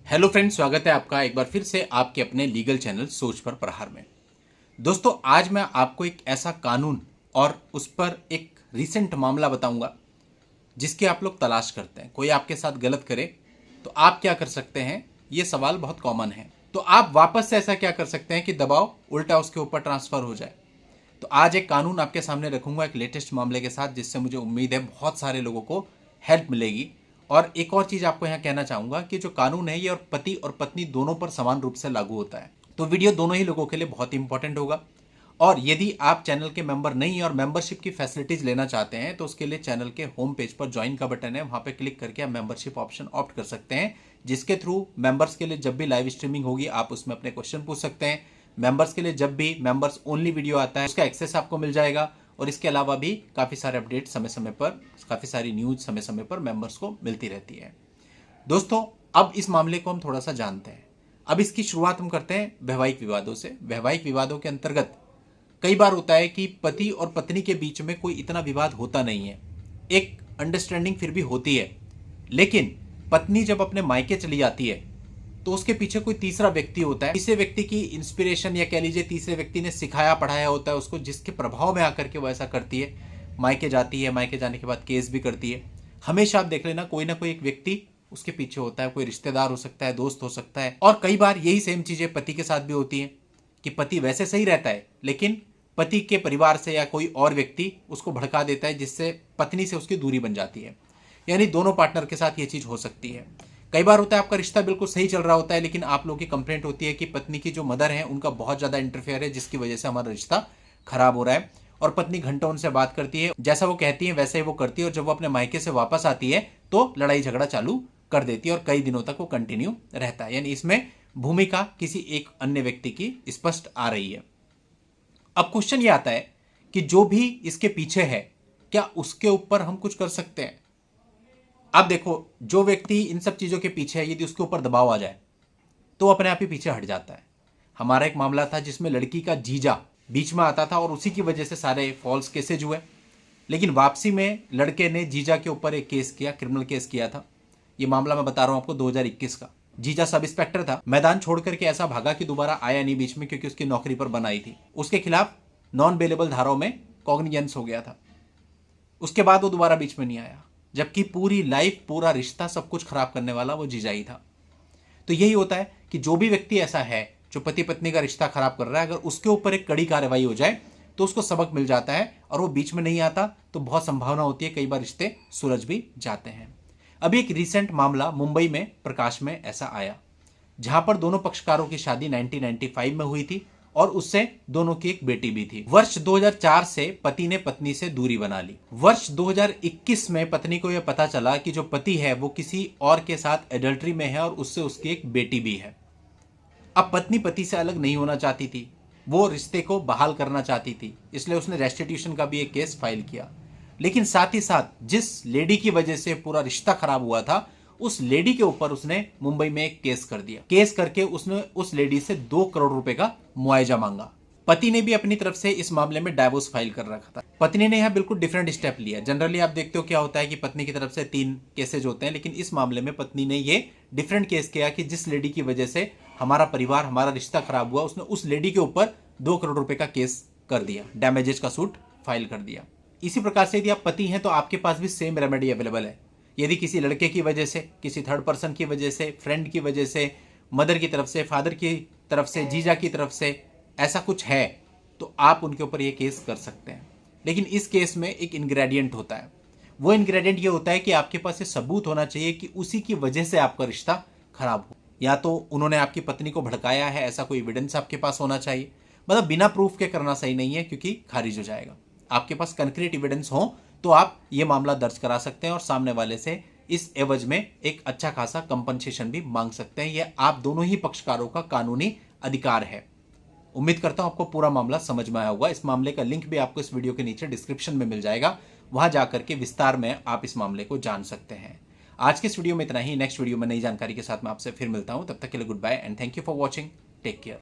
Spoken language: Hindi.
हेलो फ्रेंड्स, स्वागत है आपका एक बार फिर से आपके अपने लीगल चैनल सोच पर प्रहार में। दोस्तों, आज मैं आपको एक ऐसा कानून और उस पर एक रीसेंट मामला बताऊंगा जिसकी आप लोग तलाश करते हैं। कोई आपके साथ गलत करे तो आप क्या कर सकते हैं, ये सवाल बहुत कॉमन है। तो आप वापस से ऐसा क्या कर सकते हैं कि दबाव उल्टा उसके ऊपर ट्रांसफर हो जाए। तो आज एक कानून आपके सामने रखूंगा एक लेटेस्ट मामले के साथ, जिससे मुझे उम्मीद है बहुत सारे लोगों को हेल्प मिलेगी। और एक और चीज आपको यहाँ कहना चाहूंगा कि जो कानून है ये और पति और पत्नी दोनों पर समान रूप से लागू होता है। तो वीडियो दोनों ही लोगों के लिए बहुत इंपॉर्टेंट होगा। और यदि आप चैनल के मेंबर नहीं और मेंबरशिप की फैसिलिटीज लेना चाहते हैं तो उसके लिए चैनल के होम पेज पर ज्वाइन का बटन है, वहां पे क्लिक करके आप मेंबरशिप ऑप्शन ऑप्ट कर सकते हैं, जिसके थ्रू मेंबर्स के लिए जब भी लाइव स्ट्रीमिंग होगी आप उसमें अपने क्वेश्चन पूछ सकते हैं। मेंबर्स के लिए जब भी मेंबर्स ओनली वीडियो आता है उसका एक्सेस आपको मिल जाएगा। और इसके अलावा भी काफी सारे अपडेट समय समय पर, काफी सारी न्यूज समय समय पर मेंबर्स को मिलती रहती है। दोस्तों, अब इस मामले को हम थोड़ा सा जानते हैं। अब इसकी शुरुआत हम करते हैं वैवाहिक विवादों से। वैवाहिक विवादों के अंतर्गत कई बार होता है कि पति और पत्नी के बीच में कोई इतना विवाद होता नहीं है, एक अंडरस्टैंडिंग फिर भी होती है। लेकिन पत्नी जब अपने मायके चली जाती है तो उसके पीछे कोई तीसरा व्यक्ति होता है। तीसरे व्यक्ति की इंस्पिरेशन या कह लीजिए तीसरे व्यक्ति ने सिखाया पढ़ाया होता है उसको, जिसके प्रभाव में आकर के वो ऐसा करती है। मायके जाती है, मायके जाने के बाद केस भी करती है। हमेशा आप देख लेना कोई ना कोई एक व्यक्ति उसके पीछे होता है, कोई रिश्तेदार हो सकता है, दोस्त हो सकता है। और कई बार यही सेम चीजें पति के साथ भी होती हैं कि पति वैसे सही रहता है लेकिन पति के परिवार से या कोई और व्यक्ति उसको भड़का देता है, जिससे पत्नी से उसकी दूरी बन जाती है। यानी दोनों पार्टनर के साथ ये चीज हो सकती है। कई बार होता है आपका रिश्ता बिल्कुल सही चल रहा होता है लेकिन आप लोगों की कंप्लेंट होती है कि पत्नी की जो मदर है उनका बहुत ज्यादा इंटरफेयर है, जिसकी वजह से हमारा रिश्ता खराब हो रहा है। और पत्नी घंटों उनसे बात करती है, जैसा वो कहती है वैसे ही वो करती है। और जब वो अपने मायके से वापस आती है तो लड़ाई झगड़ा चालू कर देती है और कई दिनों तक वो कंटिन्यू रहता है। यानी इसमें भूमिका किसी एक अन्य व्यक्ति की स्पष्ट आ रही है। अब क्वेश्चन ये आता है कि जो भी इसके पीछे है क्या उसके ऊपर हम कुछ कर सकते हैं। अब देखो, जो व्यक्ति इन सब चीजों के पीछे है यदि उसके ऊपर दबाव आ जाए तो अपने आप ही पीछे हट जाता है। हमारा एक मामला था जिसमें लड़की का जीजा बीच में आता था और उसी की वजह से सारे फॉल्स केसेज हुए। लेकिन वापसी में लड़के ने जीजा के ऊपर एक केस किया, क्रिमिनल केस किया था। ये मामला मैं बता रहा हूं आपको 2021 का। जीजा सब इंस्पेक्टर था, मैदान छोड़ करके ऐसा भागा कि दोबारा आया नहीं बीच में, क्योंकि उसकी नौकरी पर बनाई थी। उसके खिलाफ नॉन बेलेबल धाराओं में कॉग्निजेंस हो गया था। उसके बाद वो दोबारा बीच में नहीं आया, जबकि पूरी लाइफ, पूरा रिश्ता, सब कुछ खराब करने वाला वो जीजा ही था। तो यही होता है कि जो भी व्यक्ति ऐसा है जो पति पत्नी का रिश्ता खराब कर रहा है, अगर उसके ऊपर एक कड़ी कार्रवाई हो जाए तो उसको सबक मिल जाता है और वो बीच में नहीं आता तो बहुत संभावना होती है कई बार रिश्ते सुलझ भी जाते हैं। अभी एक रिसेंट मामला मुंबई में प्रकाश में ऐसा आया, जहां पर दोनों पक्षकारों की शादी 1995 में हुई थी और उससे दोनों की एक बेटी भी थी। वर्ष 2004 से पति ने पत्नी से दूरी बना ली। वर्ष 2021 में पत्नी को यह पता चला कि जो पति है वो किसी और के साथ एडल्ट्री में है और उससे उसकी एक बेटी भी है। अब पत्नी पति से अलग नहीं होना चाहती थी, वो रिश्ते को बहाल करना चाहती थी, इसलिए उसने रेस्टिट्यूशन का भी एक केस फाइल किया। लेकिन साथ ही साथ जिस लेडी की वजह से पूरा रिश्ता खराब हुआ था उस लेडी के ऊपर उसने मुंबई में एक केस कर दिया। केस करके उसने उस लेडी से 2 करोड़ रुपए का मुआवजा मांगा। पति ने भी अपनी तरफ से इस मामले में डाइवोर्स फाइल कर रखा था। पत्नी ने यहां बिल्कुल डिफरेंट स्टेप लिया। जनरली आप देखते हो क्या होता है कि पत्नी की तरफ से 3 केसेज होते हैं, लेकिन इस मामले में पत्नी ने ये डिफरेंट केस किया कि जिस लेडी की वजह से हमारा परिवार, हमारा रिश्ता खराब हुआ, उसने उस लेडी के ऊपर 2 करोड़ रुपए का केस कर दिया, डैमेजेस का सूट फाइल कर दिया। इसी प्रकार से यदि आप पति हैं तो आपके पास भी सेम रेमेडी अवेलेबल है। यदि किसी लड़के की वजह से, किसी थर्ड पर्सन की वजह से, फ्रेंड की वजह से, मदर की तरफ से, फादर की तरफ से, जीजा की तरफ से ऐसा कुछ है तो आप उनके ऊपर ये केस कर सकते हैं। लेकिन इस केस में एक इंग्रेडिएंट होता है। वो इंग्रेडिएंट ये होता है कि आपके पास ये सबूत होना चाहिए कि उसी की वजह से आपका रिश्ता खराब हो। या तो उन्होंने आपकी पत्नी को भड़काया है, ऐसा कोई एविडेंस आपके पास होना चाहिए। मतलब बिना प्रूफ के करना सही नहीं है, क्योंकि खारिज हो जाएगा। आपके पास कंक्रीट एविडेंस हो तो आप ये मामला दर्ज करा सकते हैं और सामने वाले से इस एवज में एक अच्छा खासा कंपनसेशन भी मांग सकते हैं। यह आप दोनों ही पक्षकारों का कानूनी अधिकार है। उम्मीद करता हूं आपको पूरा मामला समझ में आया होगा। इस मामले का लिंक भी आपको इस वीडियो के नीचे डिस्क्रिप्शन में मिल जाएगा, वहां जाकर के विस्तार में आप इस मामले को जान सकते हैं। आज के इस वीडियो में इतना ही। नेक्स्ट वीडियो में नई जानकारी के साथ मैं आपसे फिर मिलता हूं। तब तक के लिए good bye and thank you for watching. Take care.